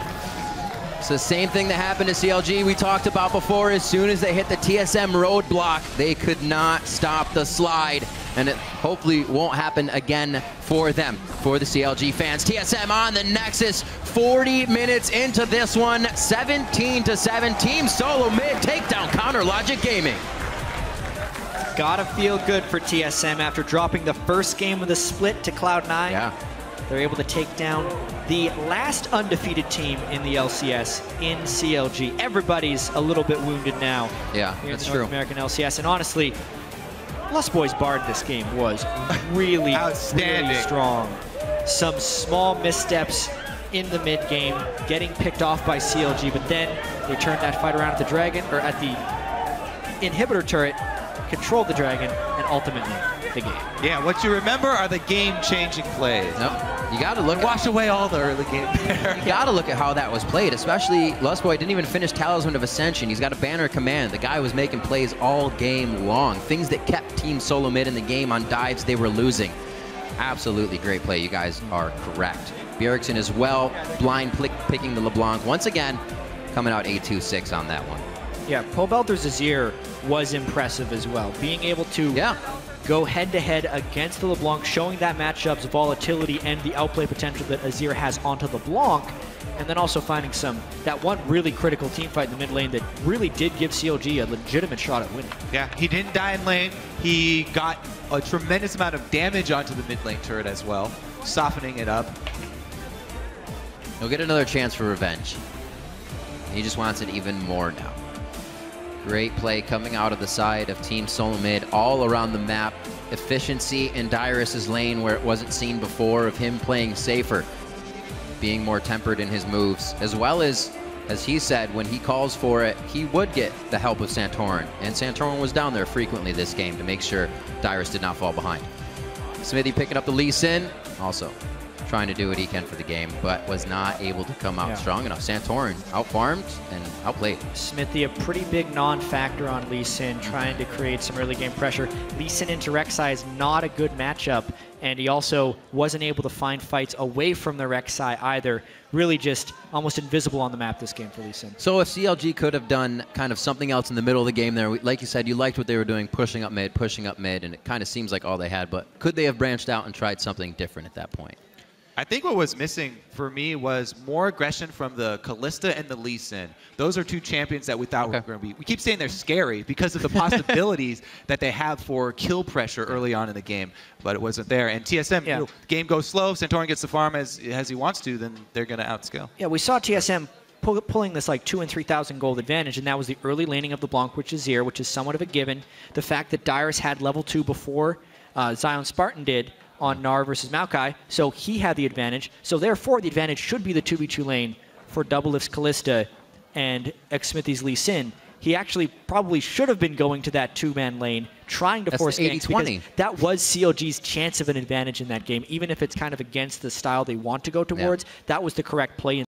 It's the same thing that happened to CLG we talked about before. As soon as they hit the TSM roadblock, they could not stop the slide, and it hopefully won't happen again for them, for the CLG fans. TSM on the Nexus, 40 minutes into this one, 17-7. Team Solomid takedown Counter Logic Gaming. Gotta feel good for TSM after dropping the first game of the split to Cloud9. Yeah. They're able to take down the last undefeated team in the LCS in CLG. Everybody's a little bit wounded now. Yeah, here that's in the North true. American LCS. And honestly, Lost Boys Bard this game was really, outstanding, really strong. Some small missteps in the mid game, getting picked off by CLG, but then they turned that fight around at the Dragon, or at the inhibitor turret, controlled the Dragon, and ultimately the game. Yeah, what you remember are the game-changing plays. Nope. You got to look. Wash away all the early game there. You got to look at how that was played, especially Lustboy didn't even finish Talisman of Ascension. He's got a banner of command. The guy was making plays all game long. Things that kept Team Solomid in the game on dives they were losing. Absolutely great play. You guys are correct. Bjergsen as well, blind picking the LeBlanc. Once again, coming out 8-2-6 on that one. Yeah, Pobelter's Azir was impressive as well. Being able to go head-to-head against the LeBlanc, showing that matchup's volatility and the outplay potential that Azir has onto the LeBlanc, and then also finding that one really critical team fight in the mid lane that really did give CLG a legitimate shot at winning. Yeah, he didn't die in lane. He got a tremendous amount of damage onto the mid lane turret as well, softening it up. He'll get another chance for revenge. He just wants it even more now. Great play coming out of the side of Team Solomid, all around the map. Efficiency in Dyrus's lane where it wasn't seen before, of him playing safer, being more tempered in his moves, as well as he said, when he calls for it, he would get the help of Santorin. And Santorin was down there frequently this game to make sure Dyrus did not fall behind. Smithy picking up the Lee Sin, also trying to do what he can for the game, but was not able to come out strong enough. Santorin out-farmed and outplayed. Smithy, a pretty big non-factor on Lee Sin, trying to create some early game pressure. Lee Sin into Rek'Sai is not a good matchup, and he also wasn't able to find fights away from the Rek'Sai either. Really just almost invisible on the map this game for Lee Sin. So if CLG could have done kind of something else in the middle of the game there, like you said, you liked what they were doing, pushing up mid, and it kind of seems like all they had, but could they have branched out and tried something different at that point? I think what was missing for me was more aggression from the Kalista and the Lee Sin. Those are two champions that we thought were going to be. We keep saying they're scary because of the possibilities that they have for kill pressure early on in the game, but it wasn't there. And TSM, you know, the game goes slow. Santorin gets the farm as he wants to, then they're going to outscale. Yeah, we saw TSM pulling this like 2,000 and 3,000 gold advantage, and that was the early laning of LeBlanc, which is Azir, which is somewhat of a given. The fact that Dyrus had level 2 before Zion Spartan did on Gnar versus Maokai, so he had the advantage. So therefore, the advantage should be the 2v2 lane for Doublelift's Kalista and Xsmithy's Lee Sin. He actually probably should have been going to that two-man lane, trying to force ganks, because that was CLG's chance of an advantage in that game. Even if it's kind of against the style they want to go towards, that was the correct play.